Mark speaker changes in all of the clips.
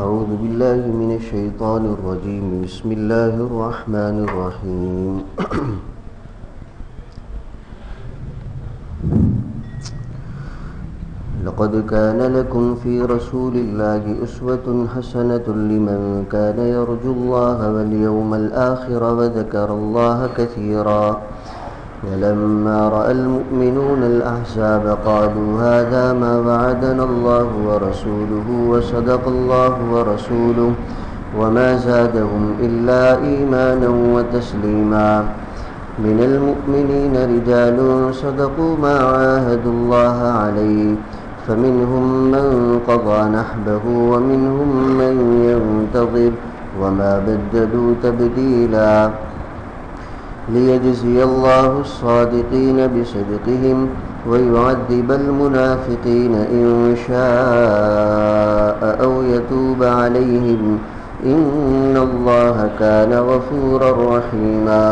Speaker 1: أعوذ بالله من الشيطان الرجيم. بسم الله الرحمن الرحيم. لقد كان لكم في رسول الله أسوة حسنة لمن كان يرجو الله واليوم الآخر وذكر الله كثيرا. ولما رأى المؤمنون الأحزاب قالوا هذا ما وعدنا الله ورسوله وصدق الله ورسوله وما زادهم إلا إيمانا وتسليما. من المؤمنين رجال صدقوا ما عاهدوا الله عليه فمنهم من قضى نحبه ومنهم من ينتظر وما بدلوا تبديلا. ليجزي الله الصادقين بصدقهم ويعذب المنافقين إن شاء أو يتوب عليهم إن الله كان غفورا رحيما.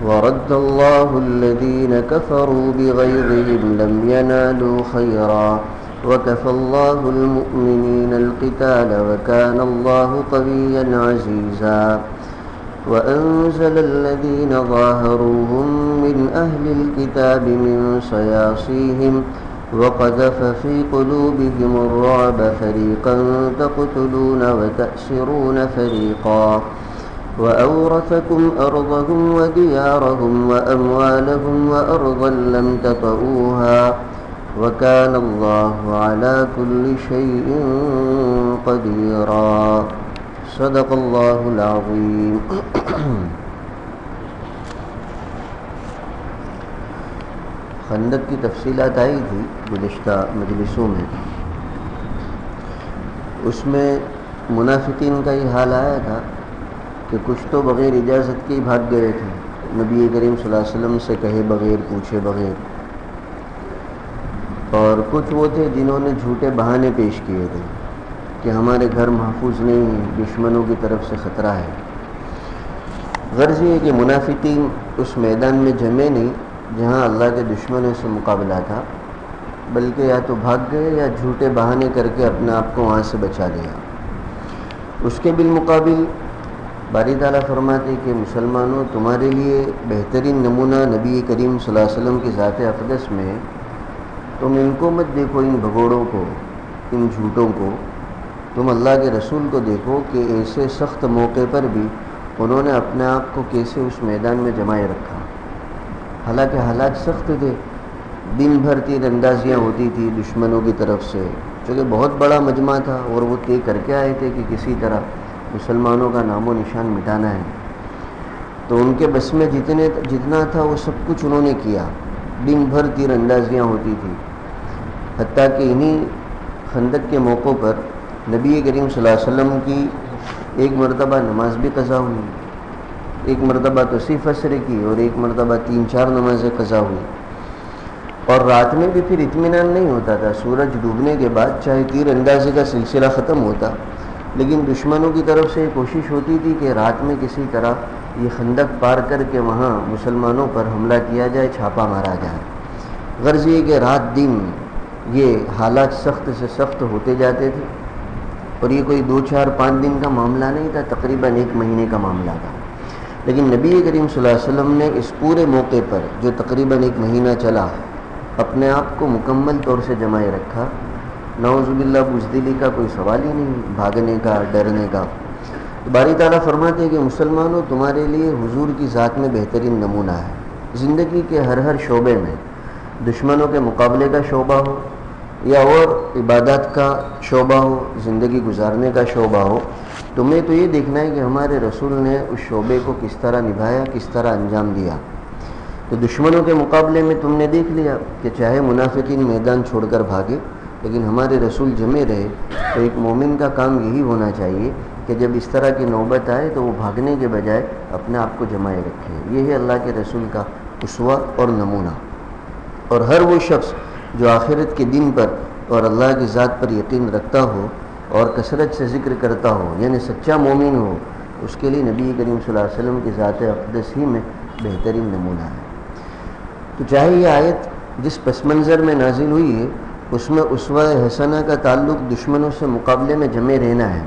Speaker 1: ورد الله الذين كفروا بغيظهم لم ينالوا خيرا وكفى الله المؤمنين القتال وكان الله قويا عزيزا. وأنزل الذين ظاهروهم من أهل الكتاب من صياصيهم وقذف في قلوبهم الرعب فريقا تقتلون وتأسرون فريقا. وأورثكم أرضهم وديارهم وأموالهم وأرضا لم تطئوها وكان الله على كل شيء قديرا. صدق اللہ العظیم. خندق کی تفصیلات آئی تھی گزشتہ مجلسوں میں. اس میں منافقین کا یہ حال آیا تھا کہ کچھ تو بغیر اجازت کے بھاگ گئے تھے، نبی کریم صلی اللہ علیہ وسلم سے کہے بغیر، پوچھے بغیر، اور کچھ وہ تھے جنہوں نے جھوٹے بہانے پیش کیے تھے کہ ہمارے گھر محفوظ نہیں ہیں، دشمنوں کی طرف سے خطرہ ہے. غرض یہ ہے کہ منافقین اس میدان میں جمے نہیں جہاں اللہ کے دشمنوں سے مقابلہ تھا، بلکہ یا تو بھاگ گئے یا جھوٹے بہانے کر کے اپنے آپ کو وہاں سے بچا لیا. اس کے بالمقابل باری تعالیٰ فرماتے کہ مسلمانوں، تمہارے لیے بہترین نمونہ نبی کریم صلی اللہ علیہ وسلم کی ذات اقدس میں ہے. تم ان کو مت دیکھو، ان بھگوڑوں کو، ان جھوٹوں کو. تم اللہ کے رسول کو دیکھو کہ ایسے سخت موقع پر بھی انہوں نے اپنے آپ کو کیسے اس میدان میں جمائے رکھا. حالانکہ حالات سخت تھے، دن بھر تیر اندازیاں ہوتی تھی دشمنوں کی طرف سے، چونکہ بہت بڑا مجمع تھا اور وہ طے کر کے آئے تھے کہ کسی طرح مسلمانوں کا نام و نشان مٹانا ہے. تو ان کے بس میں جتنا تھا وہ سب کچھ انہوں نے کیا. دن بھر تیر اندازیاں ہوتی تھی، حتیٰ کہ انہی خندق کے موقع پر نبی کریم صلی اللہ علیہ وسلم کی ایک مرتبہ نماز بھی قضا ہوئی، ایک مرتبہ تو صرف عصر کی، اور ایک مرتبہ 3-4 نمازیں قضا ہوئی. اور رات میں بھی پھر اطمینان نہیں ہوتا تھا. سورج ڈوبنے کے بعد چاہے تیر اندازی کا سلسلہ ختم ہوتا، لیکن دشمنوں کی طرف سے کوشش ہوتی تھی کہ رات میں کسی طرح یہ خندق پار کر کے وہاں مسلمانوں پر حملہ کیا جائے، چھاپا مارا جائے. غرض یہ کہ رات دن یہ حالات سخت سے سخت ہوتے جاتے تھے، اور یہ کوئی 2-4-5 دن کا معاملہ نہیں تھا، تقریباً 1 مہینے کا معاملہ تھا. لیکن نبی کریم صلی اللہ علیہ وسلم نے اس پورے موقع پر جو تقریباً 1 مہینہ چلا، اپنے آپ کو مکمل طور سے جمائے رکھا. نعوذ باللہ بزدلی کا کوئی سوال ہی نہیں، بھاگنے کا، ڈرنے کا. باری تعالیٰ فرماتے ہیں کہ مسلمانوں، تمہارے لیے حضور کی ذات میں بہترین نمونہ ہے. زندگی کے ہر شعبے میں، دشمنوں کے مقابلے کا شعبہ ہو یا اور عبادات کا شعبہ ہو، زندگی گزارنے کا شعبہ ہو، تمہیں تو یہ دیکھنا ہے کہ ہمارے رسول نے اس شعبے کو کس طرح نبھایا، کس طرح انجام دیا. تو دشمنوں کے مقابلے میں تم نے دیکھ لیا کہ چاہے منافقین میدان چھوڑ کر بھاگے، لیکن ہمارے رسول جمے رہے. تو ایک مومن کا کام یہی ہونا چاہیے کہ جب اس طرح کی نوبت آئے تو وہ بھاگنے کے بجائے اپنے آپ کو جمائے رکھے. یہ ہے اللہ کے رسول کا اسوہ اور نمونہ. اور ہر وہ شخص جو آخرت کے دن پر اور اللہ کی ذات پر یقین رکھتا ہو اور کثرت سے ذکر کرتا ہو، یعنی سچا مومن ہو، اس کے لیے نبی کریم صلی اللہ علیہ وسلم کی ذات اقدس ہی میں بہترین نمونہ ہے. تو چاہے یہ آیت جس پس منظر میں نازل ہوئی ہے اس میں اسوہ حسنہ کا تعلق دشمنوں سے مقابلے میں جمے رہنا ہے،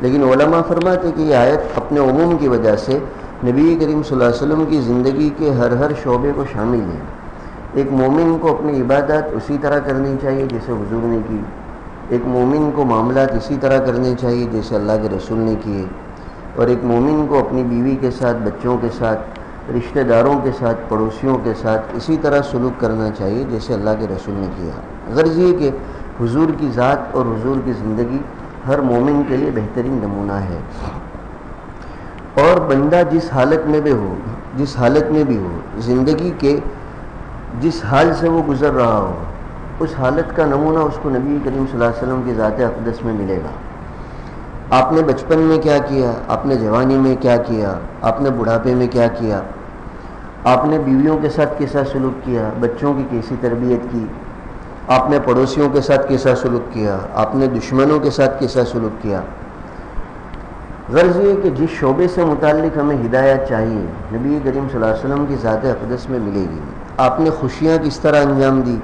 Speaker 1: لیکن علماء فرماتے کہ یہ آیت اپنے عموم کی وجہ سے نبی کریم صلی اللہ علیہ وسلم کی زندگی کے ہر شعبے کو شامل ہے۔ ایک مومن کو اپنی عبادات اسی طرح کرنی چاہیے جیسے حضور نے کی، ایک مومن کو معاملات اسی طرح کرنے چاہیے جیسے اللہ کے رسول نے کیے، اور ایک مومن کو اپنی بیوی کے ساتھ، بچوں کے ساتھ، رشتہ داروں کے ساتھ، پڑوسیوں کے ساتھ اسی طرح سلوک کرنا چاہیے جیسے اللہ کے رسول نے کیا۔ غرض یہ کہ حضور کی ذات اور حضور کی زندگی ہر مومن کے لیے بہترین نمونہ ہے، اور بندہ جس حالت میں بھی ہو، زندگی کے جس حال سے وہ گزر رہا ہو، اس حالت کا نمونہ اس کو نبی کریم صلی اللہ علیہ وسلم کی ذات اقدس میں ملے گا۔ آپ نے بچپن میں کیا کیا، آپ نے جوانی میں کیا کیا، آپ نے بڑھاپے میں کیا کیا، آپ نے بیویوں کے ساتھ کیسا سلوک کیا، بچوں کی کیسی تربیت کی، آپ نے پڑوسیوں کے ساتھ کیسا سلوک کیا، آپ نے دشمنوں کے ساتھ کیسا سلوک کیا۔ غرض یہ کہ جس شعبے سے متعلق ہمیں ہدایت چاہیے نبی کریم صلی اللہ علیہ وسلم کی ذات اقدس میں ملے گی۔ آپ نے خوشیاں کس طرح انجام دی،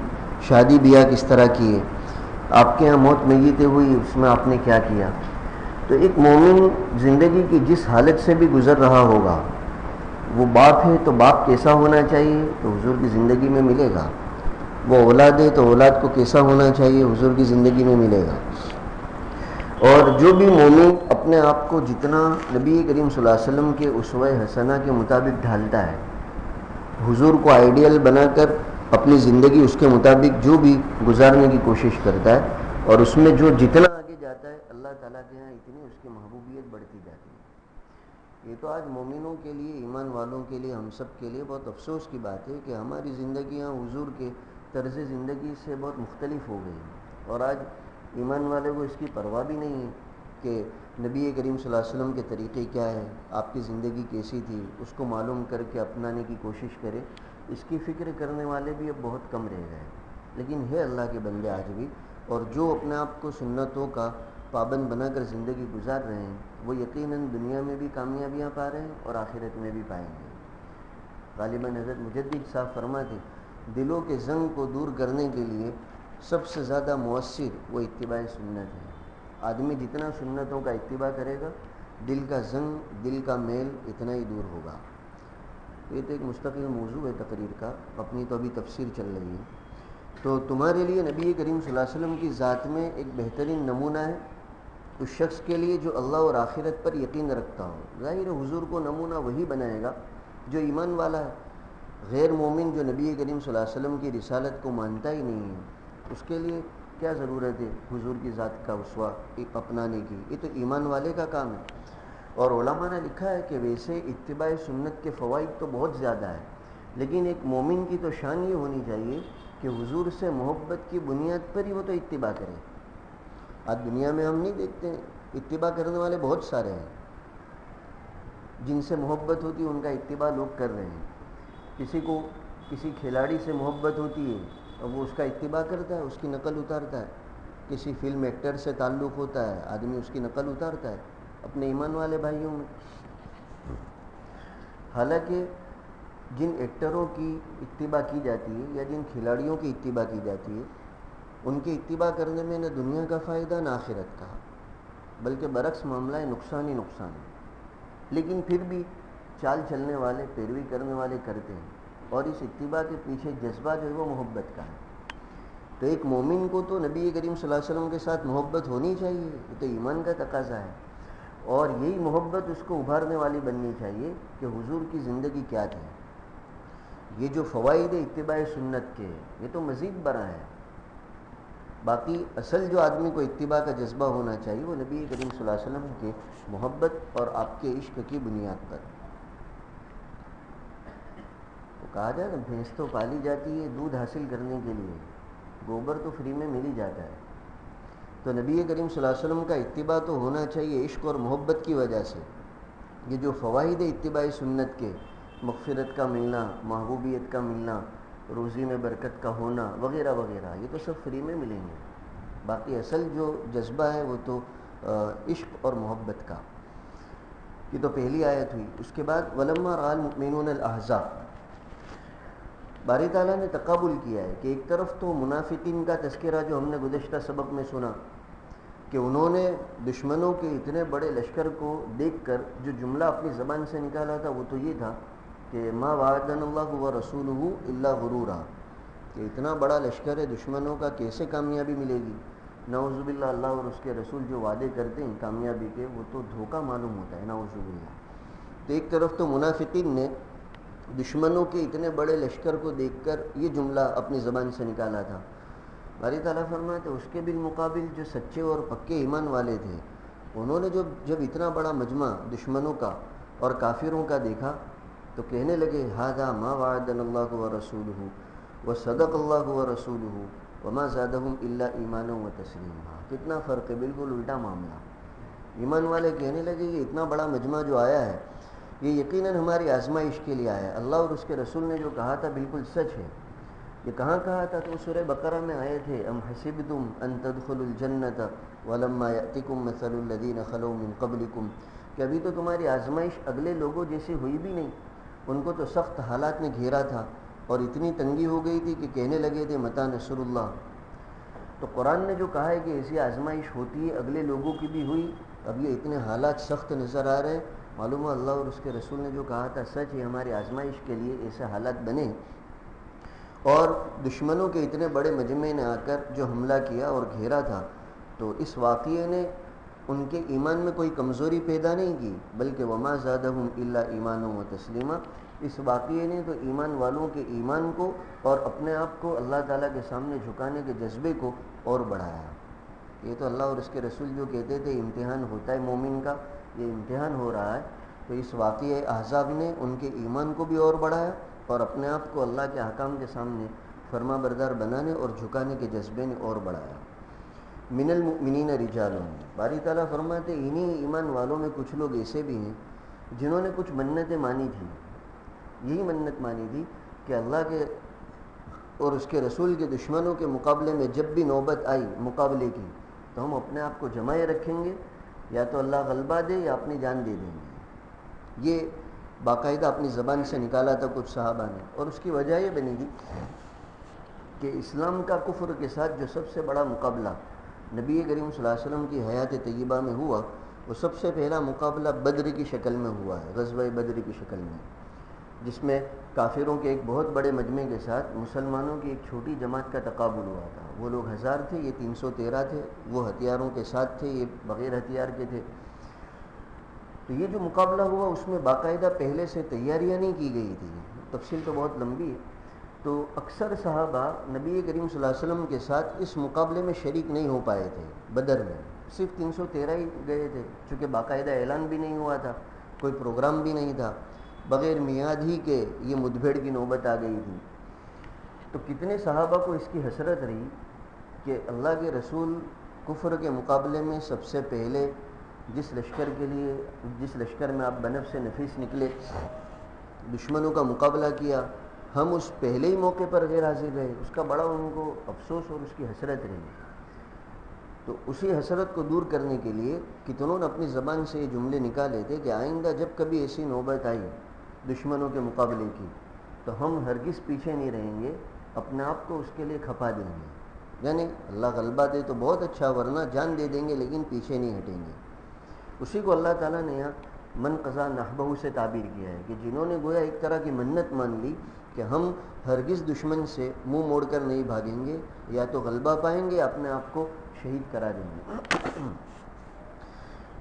Speaker 1: شادی بیاہ کس طرح کیے، آپ کے یہاں موت میت ہوئی اس میں آپ نے کیا کیا۔ تو ایک مومن زندگی کی جس حالت سے بھی گزر رہا ہوگا، وہ باپ ہے تو باپ کیسا ہونا چاہیے تو حضور کی زندگی میں ملے گا، وہ اولاد ہے تو اولاد کو کیسا ہونا چاہیے حضور کی زندگی میں ملے گا۔ اور جو بھی مومن اپنے آپ کو جتنا نبی کریم صلی اللہ علیہ وسلم کے اسوہ حسنہ کے مطابق ڈھالتا ہے، حضور کو آئیڈیل بنا کر اپنی زندگی اس کے مطابق جو بھی گزارنے کی کوشش کرتا ہے، اور اس میں جو جتنا آگے جاتا ہے اللہ تعالیٰ کے یہاں اتنی اس کی محبوبیت بڑھتی جاتی ہے۔ یہ تو آج مومنوں کے لیے، ایمان والوں کے لیے، ہم سب کے لیے بہت افسوس کی بات ہے کہ ہماری زندگیاں حضور کے طرز زندگی سے بہت مختلف ہو گئی ہیں، اور آج ایمان والے کو اس کی پرواہ بھی نہیں ہے کہ نبی کریم صلی اللہ علیہ وسلم کے طریقے کیا ہے، آپ کی زندگی کیسی تھی، اس کو معلوم کر کے اپنانے کی کوشش کرے۔ اس کی فکر کرنے والے بھی اب بہت کم رہ گئے، لیکن ہے اللہ کے بندے آج بھی، اور جو اپنے آپ کو سنتوں کا پابند بنا کر زندگی گزار رہے ہیں وہ یقیناً دنیا میں بھی کامیابیاں پا رہے ہیں اور آخرت میں بھی پائیں گے۔ غالباً حضرت مجدد صاحب فرماتے دلوں کے زنگ کو دور کرنے کے لیے سب سے زیادہ مؤثر وہ اتباع سنت ہے۔ آدمی جتنا سنتوں کا اتباع کرے گا، دل کا زنگ، دل کا میل اتنا ہی دور ہوگا۔ یہ تو ایک مستقل موضوع ہے تقریر کا، اپنی تو ابھی تفسیر چل رہی ہے۔ تو تمہارے لیے نبی کریم صلی اللہ علیہ وسلم کی ذات میں ایک بہترین نمونہ ہے اس شخص کے لیے جو اللہ اور آخرت پر یقین رکھتا ہو۔ ظاہر حضور کو نمونہ وہی بنائے گا جو ایمان والا ہے۔ غیر مومن جو نبی کریم صلی اللہ علیہ وسلم کی رسالت کو مانتا ہی نہیں ہے، اس کے لیے کیا ضرورت ہے حضور کی ذات کا اسوہ اپنانے کی؟ یہ تو ایمان والے کا کام ہے۔ اور علماء نے لکھا ہے کہ ویسے اتباع سنت کے فوائد تو بہت زیادہ ہے، لیکن ایک مومن کی تو شان یہ ہونی چاہیے کہ حضور سے محبت کی بنیاد پر ہی وہ تو اتباع کرے۔ آج دنیا میں ہم نہیں دیکھتے ہیں، اتباع کرنے والے بہت سارے ہیں، جن سے محبت ہوتی ہے ان کا اتباع لوگ کر رہے ہیں۔ کسی کو کسی کھلاڑی سے محبت ہوتی ہے اور وہ اس کا اتباع کرتا ہے، اس کی نقل اتارتا ہے۔ کسی فلم ایکٹر سے تعلق ہوتا ہے، آدمی اس کی نقل اتارتا ہے اپنے ایمان والے بھائیوں میں۔ حالانکہ جن ایکٹروں کی اتباع کی جاتی ہے یا جن کھلاڑیوں کی اتباع کی جاتی ہے، ان کی اتباع کرنے میں نہ دنیا کا فائدہ نہ آخرت کا، بلکہ برعکس معاملہ ہے، نقصان ہی نقصان ہے۔ لیکن پھر بھی چال چلنے والے، پیروی کرنے والے کرتے ہیں، اور اس اتباع کے پیچھے جذبہ جو ہے وہ محبت کا ہے۔ تو ایک مومن کو تو نبی کریم صلی اللہ علیہ وسلم کے ساتھ محبت ہونی چاہیے، یہ تو ایمان کا تقاضا ہے، اور یہی محبت اس کو ابھارنے والی بننی چاہیے کہ حضور کی زندگی کیا تھی۔ یہ جو فوائد اتباع سنت کے، یہ تو مزید بڑا ہے۔ باقی اصل جو آدمی کو اتباع کا جذبہ ہونا چاہیے وہ نبی کریم صلی اللہ علیہ وسلم کے محبت اور آپ کے عشق کی بنیاد پر۔ تو کہا جائے نا، بھینس تو پالی جاتی ہے دودھ حاصل کرنے کے لیے، گوبر تو فری میں مل ہی جاتا ہے۔ تو نبی کریم صلی اللہ علیہ وسلم کا اتباع تو ہونا چاہیے عشق اور محبت کی وجہ سے۔ یہ جو فوائد اتباع سنت کے، مغفرت کا ملنا، محبوبیت کا ملنا، روزی میں برکت کا ہونا وغیرہ وغیرہ، یہ تو سب فری میں ملیں گے۔ باقی اصل جو جذبہ ہے وہ تو عشق اور محبت کا۔ یہ تو پہلی آیت ہوئی۔ اس کے بعد وَلَمَّا رَأَى الْمُؤْمِنُونَ الْأَحْزَابَ، باری تعالیٰ نے تقابل کیا ہے کہ ایک طرف تو منافقین کا تذکرہ جو ہم نے گزشتہ سبق میں سنا کہ انہوں نے دشمنوں کے اتنے بڑے لشکر کو دیکھ کر جو جملہ اپنی زبان سے نکالا تھا وہ تو یہ تھا کہ ما وعدنا اللہ و رسولہ الا غرورا، کہ اتنا بڑا لشکر ہے دشمنوں کا، کیسے کامیابی ملے گی؟ نعوذ باللہ، اللہ اور اس کے رسول جو وعدے کرتے ہیں کامیابی کے وہ تو دھوکہ معلوم ہوتا ہے، نعوذ باللہ۔ تو ایک طرف تو منافقین نے دشمنوں کے اتنے بڑے لشکر کو دیکھ کر یہ جملہ اپنی زبان سے نکالا تھا۔ باری تعالیٰ فرماتے اس کے بالمقابل جو سچے اور پکے ایمان والے تھے انہوں نے جب اتنا بڑا مجمع دشمنوں کا اور کافروں کا دیکھا تو کہنے لگے ھذا ما وعدنا اللہ ورسولہ وصدق اللہ ورسولہ وما زادہم الا ایمانا وتسلیما۔ کتنا فرق ہے، بالکل الٹا معاملہ۔ ایمان والے کہنے لگے یہ اتنا بڑا مجمع جو آیا ہے یہ یقیناً ہماری آزمائش کے لیے آیا ہے، اللہ اور اس کے رسول نے جو کہا تھا بالکل سچ ہے۔ یہ کہاں کہا تھا؟ تو سورہ بقرہ میں آئے تھے ام حسبتم ان تدخلوا الجنۃ ولما یأتکم مثل الذین خلوا من قبلکم، کہ ابھی تو تمہاری آزمائش اگلے لوگوں جیسی ہوئی بھی نہیں، ان کو تو سخت حالات نے گھیرا تھا اور اتنی تنگی ہو گئی تھی کہ کہنے لگے تھے متی نصر اللہ۔ تو قرآن نے جو کہا ہے کہ ایسی آزمائش ہوتی ہے اگلے لوگوں کی بھی ہوئی، اب یہ اتنے حالات سخت نظر آ رہے ہیں، معلوم ہے اللہ اور اس کے رسول نے جو کہا تھا سچ ہے، ہماری آزمائش کے لیے ایسے حالات بنے۔ اور دشمنوں کے اتنے بڑے مجمع نے آ کر جو حملہ کیا اور گھیرا تھا تو اس واقعے نے ان کے ایمان میں کوئی کمزوری پیدا نہیں کی، بلکہ وما زادہم الا ایمانا وتسلیما، اس واقعے نے تو ایمان والوں کے ایمان کو اور اپنے آپ کو اللہ تعالیٰ کے سامنے جھکانے کے جذبے کو اور بڑھایا۔ یہ تو اللہ اور اس کے رسول جو کہتے تھے امتحان ہوتا ہے مومن کا، یہ امتحان ہو رہا ہے، تو اس واقعہ احزاب نے ان کے ایمان کو بھی اور بڑھایا اور اپنے آپ کو اللہ کے احکام کے سامنے فرما بردار بنانے اور جھکانے کے جذبے نے اور بڑھایا۔ من المؤمنین رجال، باری تعالیٰ فرماتے انہی ایمان والوں میں کچھ لوگ ایسے بھی ہیں جنہوں نے کچھ منتیں مانی تھیں، یہی منت مانی تھی کہ اللہ کے اور اس کے رسول کے دشمنوں کے مقابلے میں جب بھی نوبت آئی مقابلے کی تو ہم اپنے آپ کو جمائے رکھیں گے، یا تو اللہ غلبہ دے یا اپنی جان دے دیں گے۔ یہ باقاعدہ اپنی زبان سے نکالا تھا کچھ صحابہ نے، اور اس کی وجہ یہ بنی تھی کہ اسلام کا کفر کے ساتھ جو سب سے بڑا مقابلہ نبی کریم صلی اللہ علیہ وسلم کی حیات طیبہ میں ہوا، وہ سب سے پہلا مقابلہ بدر کی شکل میں ہوا ہے، غزوہ بدر کی شکل میں، جس میں کافروں کے ایک بہت بڑے مجمع کے ساتھ مسلمانوں کی ایک چھوٹی جماعت کا تقابل ہوا تھا۔ وہ لوگ 1000 تھے، یہ 313 تھے، وہ ہتھیاروں کے ساتھ تھے، یہ بغیر ہتھیار کے تھے۔ تو یہ جو مقابلہ ہوا اس میں باقاعدہ پہلے سے تیاریاں نہیں کی گئی تھی، تفصیل تو بہت لمبی ہے۔ تو اکثر صحابہ نبی کریم صلی اللہ علیہ وسلم کے ساتھ اس مقابلے میں شریک نہیں ہو پائے تھے بدر میں، صرف 313 ہی گئے تھے، چونکہ باقاعدہ اعلان بھی نہیں ہوا تھا، کوئی پروگرام بھی نہیں تھا، بغیر میعاد ہی کے یہ مدبھیڑ کی نوبت آ گئی تھی۔ تو کتنے صحابہ کو اس کی حسرت رہی کہ اللہ کے رسول کفر کے مقابلے میں سب سے پہلے جس لشکر میں آپ بنفس نفیس نکلے، دشمنوں کا مقابلہ کیا، ہم اس پہلے ہی موقع پر غیر حاضر رہے، اس کا بڑا ان کو افسوس اور اس کی حسرت رہی۔ تو اسی حسرت کو دور کرنے کے لیے کتنوں نے اپنی زبان سے یہ جملے نکالے تھے کہ آئندہ جب کبھی ایسی نوبت آئی دشمنوں کے مقابلے کی تو ہم ہرگز پیچھے نہیں رہیں گے، اپنے آپ کو اس کے لیے کھپا دیں گے، یعنی اللہ غلبہ دے تو بہت اچھا، ورنہ جان دے دیں گے لیکن پیچھے نہیں ہٹیں گے۔ اسی کو اللہ تعالیٰ نے یہاں من قضا نحبہ سے تعبیر کیا ہے کہ جنہوں نے گویا ایک طرح کی منت مان لی کہ ہم ہرگز دشمن سے منہ موڑ کر نہیں بھاگیں گے، یا تو غلبہ پائیں گے یا اپنے آپ کو شہید کرا دیں گے۔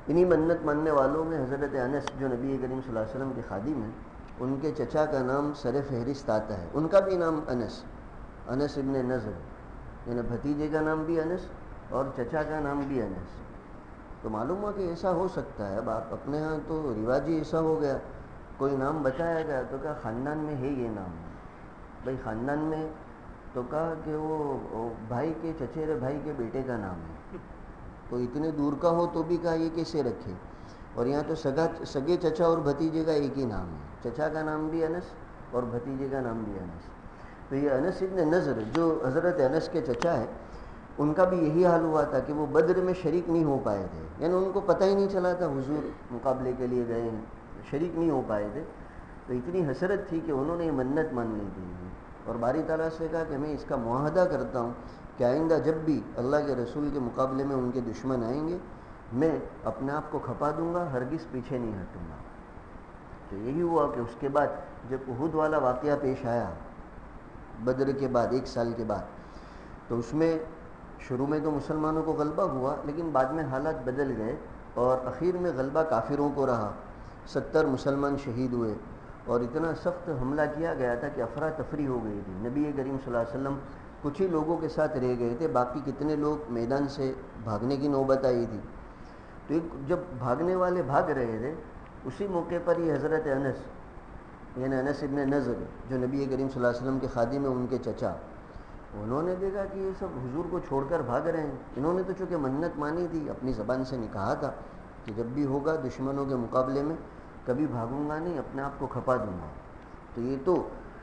Speaker 1: انہی منت ماننے والوں میں حضرت انس جو نبی کریم صلی اللہ علیہ وسلم کے خادم ہیں، ان کے چچا کا نام سر فہرست آتا ہے، ان کا بھی نام انس ابن نضر، یعنی بھتیجے کا نام بھی انس اور چچا کا نام بھی انس۔ تو معلوم ہوا کہ ایسا ہو سکتا ہے، اب آپ اپنے ہاں تو رواج ہی ایسا ہو گیا، کوئی نام بتایا گیا تو کہا خاندان میں ہے یہ نام، بھائی خاندان میں تو کہا کہ وہ بھائی کے چچیرے بھائی کے بیٹے کا نام ہے، تو اتنے دور کا ہو تو بھی کہا یہ کیسے رکھے، اور یہاں تو سگے چچا اور بھتیجے کا ایک ہی نام ہے، چچا کا نام بھی انس اور بھتیجے کا نام بھی انس۔ تو یہ انس ابن نضر جو حضرت انس کے چچا ہے، ان کا بھی یہی حال ہوا تھا کہ وہ بدر میں شریک نہیں ہو پائے تھے، یعنی ان کو پتہ ہی نہیں چلا تھا حضور مقابلے کے لیے گئے ہیں، شریک نہیں ہو پائے تھے۔ تو اتنی حسرت تھی کہ انہوں نے یہ منت مان لی تھی اور باری تعالیٰ سے کہا کہ میں اس کا معاہدہ کرتا ہوں کہ آئندہ جب بھی اللہ کے رسول کے مقابلے میں ان کے دشمن آئیں گے میں اپنے آپ کو کھپا دوں گا، ہرگز پیچھے نہیں ہٹوں گا۔ تو یہی ہوا کہ اس کے بعد جب احد والا واقعہ پیش آیا بدر کے بعد 1 سال کے بعد، تو اس میں شروع میں تو مسلمانوں کو غلبہ ہوا، لیکن بعد میں حالات بدل گئے اور اخیر میں غلبہ کافروں کو رہا۔ 70 مسلمان شہید ہوئے اور اتنا سخت حملہ کیا گیا تھا کہ افراتفری ہو گئی تھی۔ نبی کریم صلی اللہ علیہ وسلم کچھ ہی لوگوں کے ساتھ رہ گئے تھے، باقی کتنے لوگ میدان سے بھاگنے کی نوبت آئی تھی۔ تو جب بھاگنے والے بھاگ رہے تھے اسی موقع پر یہ حضرت انس یعنی انس ابن نضر جو نبی کریم صلی اللہ علیہ وسلم کے خادم ہیں ان کے چچا، انہوں نے دیکھا کہ یہ سب حضور کو چھوڑ کر بھاگ رہے ہیں۔ انہوں نے تو چونکہ منت مانی تھی، اپنی زبان سے کہا تھا کہ جب بھی ہوگا دشمنوں کے مقابلے میں کبھی بھاگوں گا نہیں، اپنے آپ کو کھپا دوں گا۔ تو یہ تو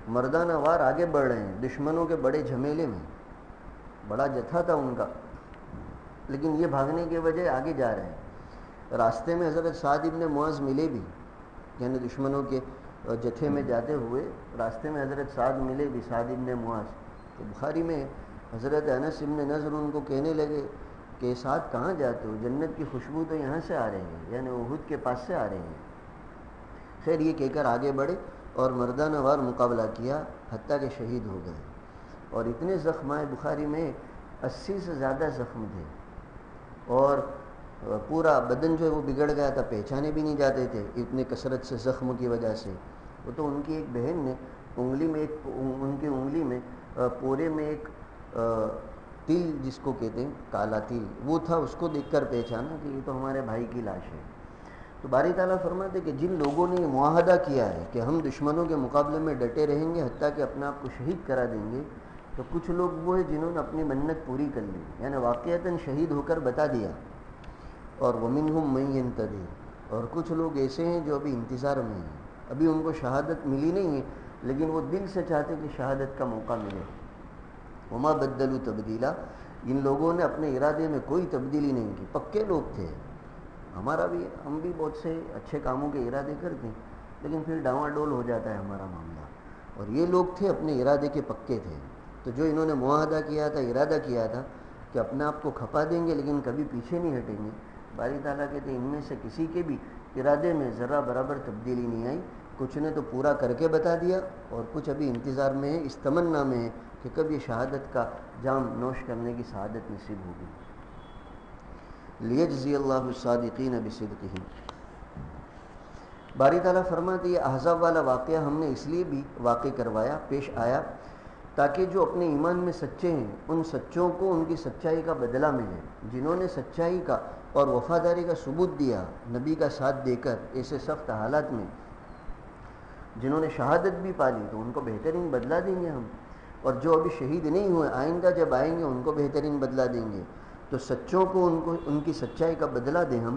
Speaker 1: مردانہ وار آگے بڑھ رہے ہیں دشمنوں کے بڑے جھمیلے میں، بڑا جتھا تھا ان کا، لیکن یہ بھاگنے کے وجہ آگے جا رہے ہیں۔ راستے میں حضرت سعد ابن معاذ ملے بھی، یعنی دشمنوں کے جتھے میں جاتے ہوئے راستے میں حضرت سعد ملے بھی، سعد ابن معاذ۔ تو بخاری میں حضرت انس ابن نضر ان کو کہنے لگے کہ سعد کہاں جاتے ہو، جنت کی خوشبو تو یہاں سے آ رہی ہے، یعنی احد کے پاس سے آ رہے ہیں۔ خیر یہ کہہ کر آگے بڑھے اور مردانہ وار مقابلہ کیا حتیٰ کہ شہید ہو گئے، اور اتنے زخم آئے، بخاری میں 80 سے زیادہ زخم تھے، اور پورا بدن جو ہے وہ بگڑ گیا تھا، پہچانے بھی نہیں جاتے تھے اتنے کثرت سے زخم کی وجہ سے۔ وہ تو ان کی ایک بہن نے انگلی میں ان کی انگلی میں پورے میں ایک تل جس کو کہتے ہیں کالا تل وہ تھا، اس کو دیکھ کر پہچانا کہ یہ تو ہمارے بھائی کی لاش ہے۔ تو باری تعالیٰ فرماتے کہ جن لوگوں نے یہ معاہدہ کیا ہے کہ ہم دشمنوں کے مقابلے میں ڈٹے رہیں گے حتیٰ کہ اپنے آپ کو شہید کرا دیں گے، تو کچھ لوگ وہ ہیں جنہوں نے اپنی منت پوری کر لی، یعنی واقعتاً شہید ہو کر بتا دیا، اور وَمِنْهُمْ مَن يَنْتَظِرُ، اور کچھ لوگ ایسے ہیں جو ابھی انتظار میں ہیں، ابھی ان کو شہادت ملی نہیں ہے لیکن وہ دل سے چاہتے کہ شہادت کا موقع ملے۔ وَمَا بَدَّلُوا تَبْدِيلًا، ان لوگوں نے اپنے ارادے میں کوئی تبدیلی نہیں کی، پکے لوگ تھے۔ ہم بھی بہت سے اچھے کاموں کے ارادے کرتے ہیں لیکن پھر ڈاواڈول ہو جاتا ہے ہمارا معاملہ، اور یہ لوگ تھے اپنے ارادے کے پکے تھے۔ تو جو انہوں نے معاہدہ کیا تھا، ارادہ کیا تھا کہ اپنے آپ کو کھپا دیں گے لیکن کبھی پیچھے نہیں ہٹیں گے، باری تعالیٰ کہتے ہیں ان میں سے کسی کے بھی ارادے میں ذرہ برابر تبدیلی نہیں آئی، کچھ نے تو پورا کر کے بتا دیا اور کچھ ابھی انتظار میں ہے، اس تمنا میں ہے کہ کب یہ شہادت کا جام نوش کرنے کی سعادت نصیب ہوگی۔ لیجزی اللہ الصادقین بصدقہم، باری تعالیٰ فرماتے یہ احزاب والا واقعہ ہم نے اس لیے بھی واقع کروایا، پیش آیا تاکہ جو اپنے ایمان میں سچے ہیں ان سچوں کو ان کی سچائی کا بدلہ ملے، جنہوں نے سچائی کا اور وفاداری کا ثبوت دیا نبی کا ساتھ دے کر ایسے سخت حالات میں، جنہوں نے شہادت بھی پالی تو ان کو بہترین بدلہ دیں گے ہم، اور جو ابھی شہید نہیں ہوئے آئندہ جب آئیں گے ان کو بہترین بدلہ دیں گے۔ تو سچوں کو ان کی سچائی کا بدلہ دیں ہم،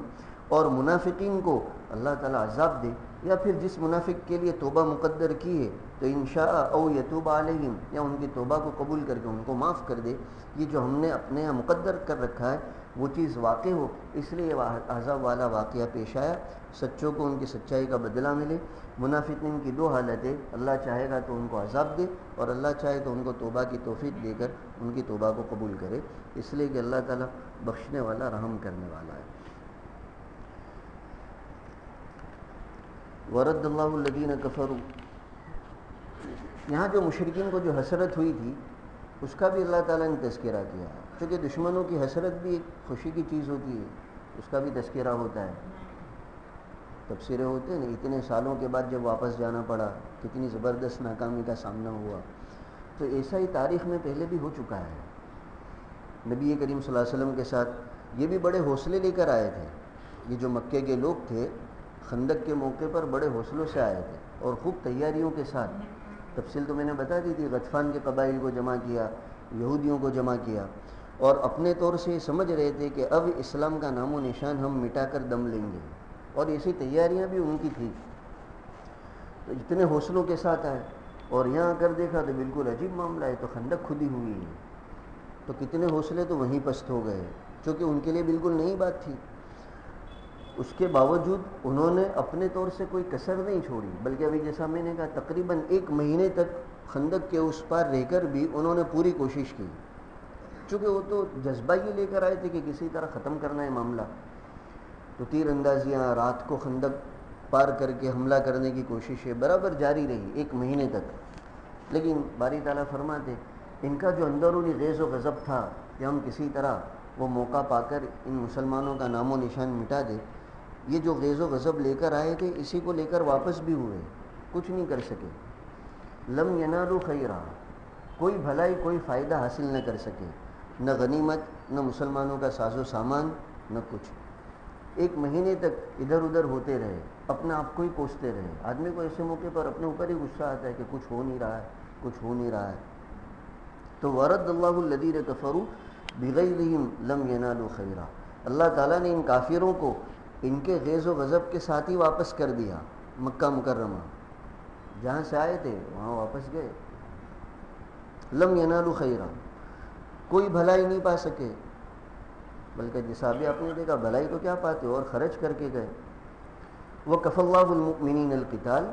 Speaker 1: اور منافقین کو اللہ تعالیٰ عذاب دے، یا پھر جس منافق کے لیے توبہ مقدر کی ہے تو انشاء او یتوب علیہم، یا ان کی توبہ کو قبول کر کے ان کو معاف کر دے۔ یہ جو ہم نے اپنے یہاں مقدر کر رکھا ہے وہ چیز واقع ہو، اس لیے احزاب والا واقعہ پیش آیا، سچوں کو ان کی سچائی کا بدلہ ملے۔ منافقین کی دو حالتیں، اللہ چاہے گا تو ان کو عذاب دے اور اللہ چاہے تو ان کو توبہ کی توفیق دے کر ان کی توبہ کو قبول کرے، اس لیے کہ اللہ تعالیٰ بخشنے والا رحم کرنے والا ہے۔ ورد اللہ الذین کفروا، یہاں جو مشرکین کو جو حسرت ہوئی تھی اس کا بھی اللہ تعالیٰ نے تذکرہ کیا، کیونکہ دشمنوں کی حسرت بھی ایک خوشی کی چیز ہوتی ہے، اس کا بھی تذکرہ ہوتا ہے، تبصرے ہوتے ہیں نا، اتنے سالوں کے بعد جب واپس جانا پڑا کتنی زبردست ناکامی کا سامنا ہوا، تو ایسا ہی تاریخ میں پہلے بھی ہو چکا ہے۔ نبی کریم صلی اللہ علیہ وسلم کے ساتھ یہ بھی بڑے حوصلے لے کر آئے تھے، یہ جو مکے کے لوگ تھے خندق کے موقع پر بڑے حوصلوں سے آئے تھے اور خوب تیاریوں کے ساتھ، تفصیل تو میں نے بتا دی تھی، غطفان کے قبائل کو جمع کیا، یہودیوں کو جمع کیا، اور اپنے طور سے سمجھ رہے تھے کہ اب اسلام کا نام و نشان ہم مٹا کر دم لیں گے، اور ایسی تیاریاں بھی ان کی تھی۔ تو اتنے حوصلوں کے ساتھ آئے اور یہاں کر دیکھا تو بالکل عجیب معاملہ ہے، تو خندق کھدی ہوئی ہے، تو کتنے حوصلے تو وہیں پست ہو گئے، چونکہ ان کے لیے بالکل نئی بات تھی۔ اس کے باوجود انہوں نے اپنے طور سے کوئی کسر نہیں چھوڑی، بلکہ ابھی جیسا میں نے کہا تقریباً 1 مہینے تک خندق کے اس پار رہ کر بھی انہوں نے پوری کوشش کی، چونکہ وہ تو جذبہ ہی لے کر آئے تھے کہ کسی طرح ختم کرنا ہے معاملہ، تو تیر اندازیاں رات کو خندق پار کر کے حملہ کرنے کی کوششیں برابر جاری رہی 1 مہینے تک۔ لیکن باری تعالیٰ فرماتے ان کا جو اندرونی غیظ و غضب تھا کہ ہم کسی طرح وہ موقع پا کر ان مسلمانوں کا نام و نشان مٹا دے، یہ جو غیظ و غضب لے کر آئے تھے اسی کو لے کر واپس بھی ہوئے، کچھ نہیں کر سکے۔ لم ینالوا خیرا، کوئی بھلائی کوئی فائدہ حاصل نہ کر سکے، نہ غنیمت، نہ مسلمانوں کا ساز و سامان، نہ کچھ۔ 1 مہینے تک ادھر ادھر ہوتے رہے، اپنے آپ کو ہی کوستے رہے۔ آدمی کو ایسے موقع پر اپنے اوپر ہی غصہ آتا ہے کہ کچھ ہو نہیں رہا ہے، کچھ ہو نہیں رہا ہے۔ تو ورد اللہ الذین کفروا بغیظہم لم ینالوا خیرا، اللہ تعالیٰ نے ان کافروں کو ان کے غیظ و غضب کے ساتھ ہی واپس کر دیا مکہ مکرمہ، جہاں سے آئے تھے وہاں واپس گئے۔ لم ینالوا خیرا، کوئی بھلائی نہیں پا سکے، بلکہ جیسا بھی آپ نے دیکھا بھلائی تو کیا پاتے اور خرچ کر کے گئے۔ وَكَفَى اللَّهُ الْمُؤْمِنِينَ الْقِتَالَ،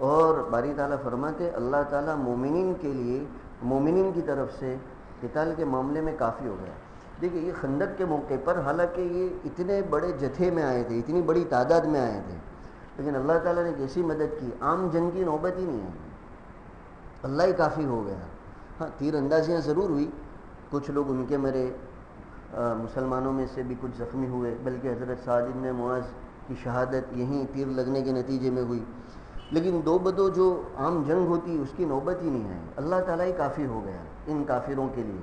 Speaker 1: اور باری تعالیٰ فرماتے اللہ تعالیٰ مومنین کے لیے، مومنین کی طرف سے قتال کے معاملے میں کافی ہو گیا۔ دیکھیں یہ خندق کے موقع پر حالانکہ یہ اتنے بڑے جتھے میں آئے تھے، اتنی بڑی تعداد میں آئے تھے، لیکن اللہ تعالیٰ نے جیسی مدد کی عام جنگ کی نوبت ہی نہیں آئی، اللہ ہی کافی ہو گیا۔ ہاں تیر اندازیاں ضرور ہوئی، کچھ لوگ ان کے مرے، مسلمانوں میں سے بھی کچھ زخمی ہوئے، بلکہ حضرت سعد بن معاذ کی شہادت یہیں تیر لگنے کے نتیجے میں ہوئی، لیکن دو بدو جو عام جنگ ہوتی اس کی نوبت ہی نہیں آئی۔ اللہ تعالیٰ ہی کافی ہو گیا ان کافروں کے لیے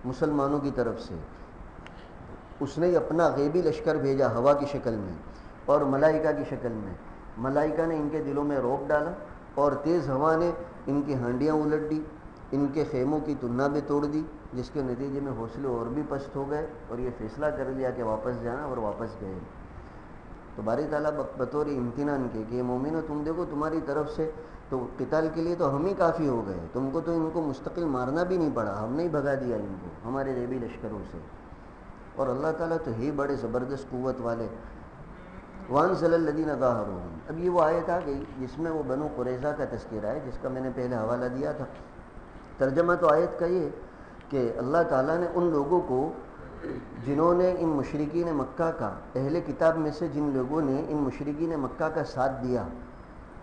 Speaker 1: مسلمانوں کی طرف سے۔ اس نے اپنا غیبی لشکر بھیجا ہوا کی شکل میں اور ملائکہ کی شکل میں، ملائکہ نے ان کے دلوں میں رعب ڈالا اور تیز ہوا نے ان کی ہانڈیاں الٹ دی، ان کے خیموں کی تنابیں توڑ دی، جس کے نتیجے میں حوصلے اور بھی پست ہو گئے اور یہ فیصلہ کر لیا کہ واپس جانا، اور واپس گئے۔ تو باری تعالیٰ بطور امتنان کے کہ مومنو تم دیکھو تمہاری طرف سے تو قتال کے لیے تو ہم ہی کافی ہو گئے، تم کو تو ان کو مستقل مارنا بھی نہیں پڑا، ہم نے ہی بھگا دیا ان کو ہمارے غیبی لشکروں سے۔ اور اللہ تعالیٰ تو ہی بڑے زبردست قوت والے۔ وَأَنزَلَ الَّذِينَ ظَاهَرُوهُمْ، اب یہ وہ آیت آ گئی جس میں وہ بنو قریظہ کا تذکرہ ہے، جس کا میں نے پہلے حوالہ دیا تھا۔ ترجمہ تو آیت کا یہ کہ اللہ تعالیٰ نے ان لوگوں کو جنہوں نے ان مشرکین مکہ کا، اہل کتاب میں سے جن لوگوں نے ان مشرکین مکہ کا ساتھ دیا،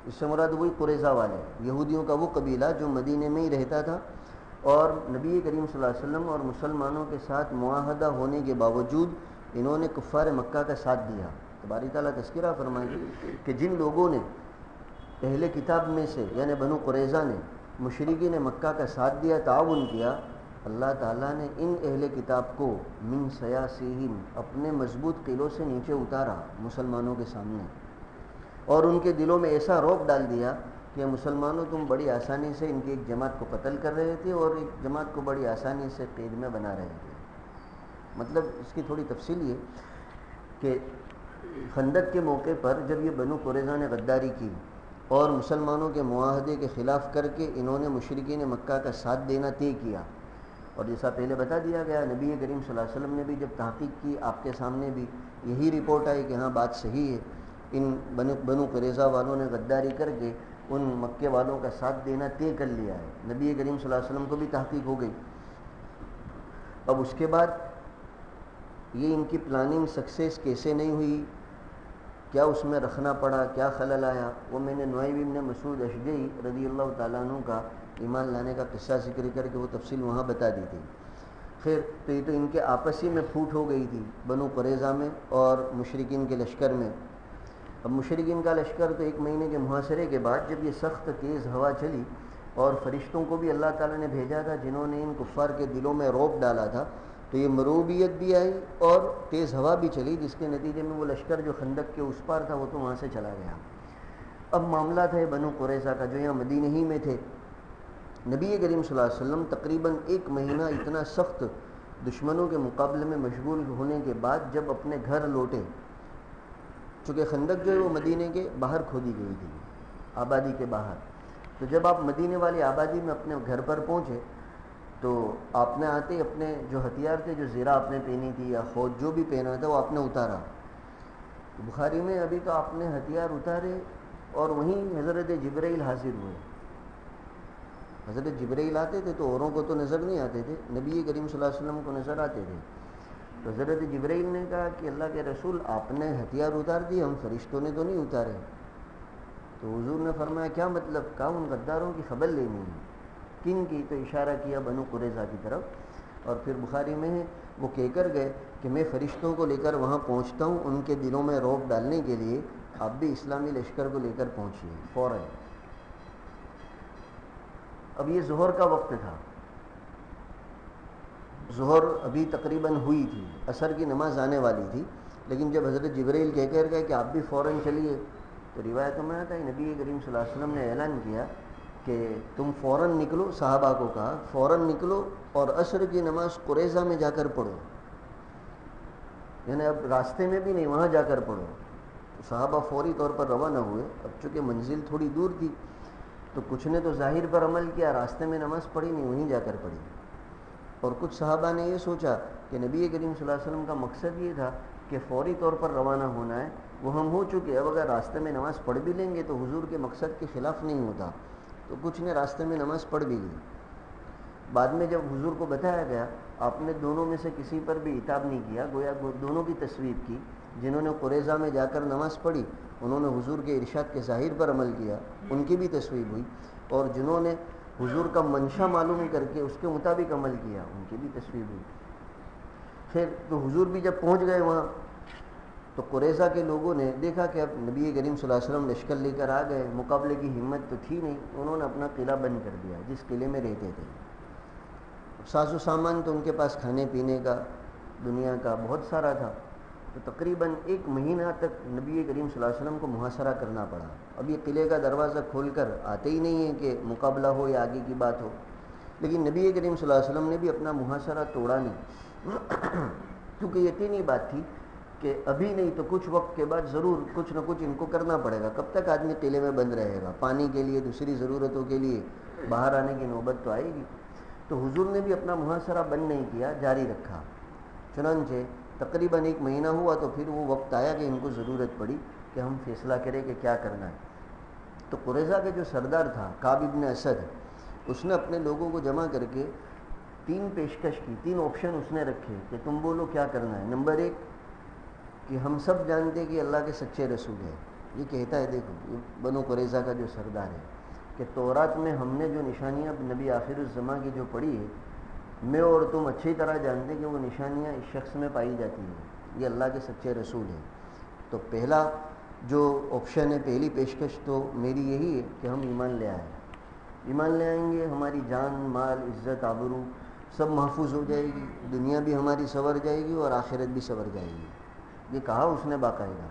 Speaker 1: اس سے مراد وہی قریظہ والے، یہودیوں کا وہ قبیلہ جو مدینے میں ہی رہتا تھا، اور نبی کریم صلی اللہ علیہ وسلم اور مسلمانوں کے ساتھ معاہدہ ہونے کے باوجود انہوں نے کفار مکہ کا ساتھ دیا۔ تو باری تعالیٰ تذکرہ فرمائے کہ جن لوگوں نے اہل کتاب میں سے یعنی بنو قریظہ نے مشرکین مکہ کا ساتھ دیا، تعاون کیا، اللہ تعالیٰ نے ان اہل کتاب کو من سیاسیہم اپنے مضبوط قلعوں سے نیچے اتارا مسلمانوں کے سامنے، اور ان کے دلوں میں ایسا رعب ڈال دیا کہ مسلمانوں تم بڑی آسانی سے ان کی ایک جماعت کو قتل کر رہے تھے اور ایک جماعت کو بڑی آسانی سے قید میں بنا رہے تھے۔ مطلب اس کی تھوڑی تفصیل یہ کہ خندق کے موقع پر جب یہ بنو قریظہ نے غداری کی اور مسلمانوں کے معاہدے کے خلاف کر کے انہوں نے مشرکین مکہ کا ساتھ دینا طے کیا، اور جیسا پہلے بتا دیا گیا نبی کریم صلی اللہ علیہ وسلم نے بھی جب تحقیق کی آپ کے سامنے بھی یہی رپورٹ آئی کہ ہاں بات صحیح ہے، ان بنو قریظہ والوں نے غداری کر کے ان مکے والوں کا ساتھ دینا طے کر لیا ہے، نبی کریم صلی اللہ علیہ وسلم کو بھی تحقیق ہو گئی۔ اب اس کے بعد یہ ان کی پلاننگ سکسیس کیسے نہیں ہوئی، کیا اس میں رکھنا پڑا، کیا خلل آیا، وہ میں نے نعیم بن مسعود اشجعی رضی اللہ تعالیٰ عنہ کا ایمان لانے کا قصہ ذکر کر کے وہ تفصیل وہاں بتا دی تھی۔ خیر تو یہ تو ان کے آپسی میں پھوٹ ہو گئی تھی بنو قریظہ میں اور مشرکین کے لشکر میں۔ اب مشرکین کا لشکر تو 1 مہینے کے محاصرے کے بعد جب یہ سخت تیز ہوا چلی اور فرشتوں کو بھی اللہ تعالیٰ نے بھیجا تھا جنہوں نے ان کفار کے دلوں میں رعب ڈالا تھا، تو یہ مروبیت بھی آئی اور تیز ہوا بھی چلی، جس کے نتیجے میں وہ لشکر جو خندق کے اس پار تھا وہ تو وہاں سے چلا گیا۔ اب معاملہ تھا بنو قریظہ کا جو یہاں مدینہ ہی میں تھے۔ نبی کریم صلی اللہ علیہ وسلم تقریباً 1 مہینہ اتنا سخت دشمنوں کے مقابلے میں مشغول ہونے کے بعد جب اپنے گھر لوٹے، چونکہ خندق جو ہے وہ مدینے کے باہر کھودی گئی تھی، آبادی کے باہر، تو جب آپ مدینے والی آبادی میں اپنے گھر پر پہنچے تو آپ نے آتے اپنے جو ہتھیار تھے، جو زیرہ آپ نے پہنی تھی یا خود جو بھی پہنا تھا وہ آپ نے اتارا۔ بخاری میں ابھی تو آپ نے ہتھیار اتارے اور وہیں حضرت جبرائیل حاضر ہوئے، حضرت جبرائیل آتے تھے تو اوروں کو تو نظر نہیں آتے تھے، نبی کریم صلی اللہ علیہ وسلم کو نظر آتے تھے. تو حضرت جبرائیل نے کہا کہ اللہ کے رسول آپ نے ہتھیار اتار دیے، ہم فرشتوں نے تو نہیں اتارے. تو حضور نے فرمایا کیا مطلب؟ کہا ان غداروں کی خبر لینی ہے. کن کی؟ تو اشارہ کیا بنو قریظہ کی طرف. اور پھر بخاری میں ہے وہ کہہ کر گئے کہ میں فرشتوں کو لے کر وہاں پہنچتا ہوں ان کے دلوں میں رعب ڈالنے کے لیے، آپ بھی اسلامی لشکر کو لے کر پہنچیے فوراً. اب یہ ظہر کا وقت تھا، ظہر ابھی تقریباً ہوئی تھی، عصر کی نماز آنے والی تھی. لیکن جب حضرت جبرائیل کہہ کر گئے کہ آپ بھی فوراً چلیے، تو روایتوں میں آتا ہے نبی کریم صلی اللہ علیہ وسلم نے اعلان کیا کہ تم فوراً نکلو. صحابہ کو کہا فوراً نکلو اور عصر کی نماز قریظہ میں جا کر پڑھو، یعنی اب راستے میں بھی نہیں، وہاں جا کر پڑھو. تو صحابہ فوری طور پر روانہ ہوئے. اب چونکہ منزل تھوڑی دور تھی تو کچھ نے تو ظاہر پر عمل کیا، راستے میں نماز پڑھی نہیں، وہیں جا کر پڑھی. اور کچھ صحابہ نے یہ سوچا کہ نبی کریم صلی اللہ علیہ وسلم کا مقصد یہ تھا کہ فوری طور پر روانہ ہونا ہے، وہ ہم ہو چکے، اب اگر راستے میں نماز پڑھ بھی لیں گے تو حضور کے مقصد کے خلاف نہیں ہوتا. تو کچھ نے راستے میں نماز پڑھ بھی لی. بعد میں جب حضور کو بتایا گیا، آپ نے دونوں میں سے کسی پر بھی عتاب نہیں کیا، گویا دونوں کی تصویب کی. جنہوں نے قریظہ میں جا کر نماز پڑھی انہوں نے حضور کے ارشاد کے ظاہر پر عمل کیا، ان کی بھی تصویب ہوئی. اور جنہوں نے حضور کا منشا معلوم کر کے اس کے مطابق عمل کیا ان کی بھی تصویب ہوئی. خیر، تو حضور بھی جب پہنچ گئے وہاں تو قریظہ کے لوگوں نے دیکھا کہ اب نبی کریم صلی اللہ علیہ وسلم لشکر لے کر آ گئے، مقابلے کی ہمت تو تھی نہیں. انہوں نے اپنا قلعہ بند کر دیا جس قلعے میں رہتے تھے. ساز و سامان تو ان کے پاس کھانے پینے کا دنیا کا بہت سارا تھا. تو تقریباً 1 مہینہ تک نبی کریم صلی اللہ علیہ وسلم کو محاصرہ کرنا پڑا. اب یہ قلعے کا دروازہ کھول کر آتے ہی نہیں ہیں کہ مقابلہ ہو یا آگے کی بات ہو. لیکن نبی کریم صلی اللہ علیہ وسلم نے بھی اپنا محاصرہ توڑا نہیں، کیونکہ یقینی بات تھی کہ ابھی نہیں تو کچھ وقت کے بعد ضرور کچھ نہ کچھ ان کو کرنا پڑے گا. کب تک آدمی قلعے میں بند رہے گا؟ پانی کے لیے، دوسری ضرورتوں کے لیے باہر آنے کی نوبت تو آئے گی. تو حضور نے بھی اپنا محاصرہ بند نہیں کیا، جاری رکھا. چنانچہ تقریباً 1 مہینہ ہوا تو پھر وہ وقت آیا کہ ان کو ضرورت پڑی کہ ہم فیصلہ کریں کہ کیا کرنا ہے. تو قریظہ کے جو سردار تھا کعب ابن اسد، اس نے اپنے لوگوں کو جمع کر کے 3 پیشکش کی، 3 آپشن اس نے رکھے کہ تم بولو کیا کرنا ہے. نمبر 1 کہ ہم سب جانتے کہ اللہ کے سچے رسول ہیں. یہ کہتا ہے، دیکھو یہ بنو قریظہ کا جو سردار ہے، کہ تورات میں ہم نے جو نشانیاں نبی آخر الزماں کی جو پڑھی ہے، میں اور تم اچھی طرح جانتے کہ وہ نشانیاں اس شخص میں پائی جاتی ہیں، یہ اللہ کے سچے رسول ہیں. تو پہلا جو آپشن ہے، پہلی پیشکش تو میری یہی ہے کہ ہم ایمان لے آئیں. ایمان لے آئیں گے، ہماری جان، مال، عزت، آبرو سب محفوظ ہو جائے گی، دنیا بھی ہماری سنور جائے گی اور آخرت بھی سنور جائے گی. یہ کہا اس نے باقاعدہ.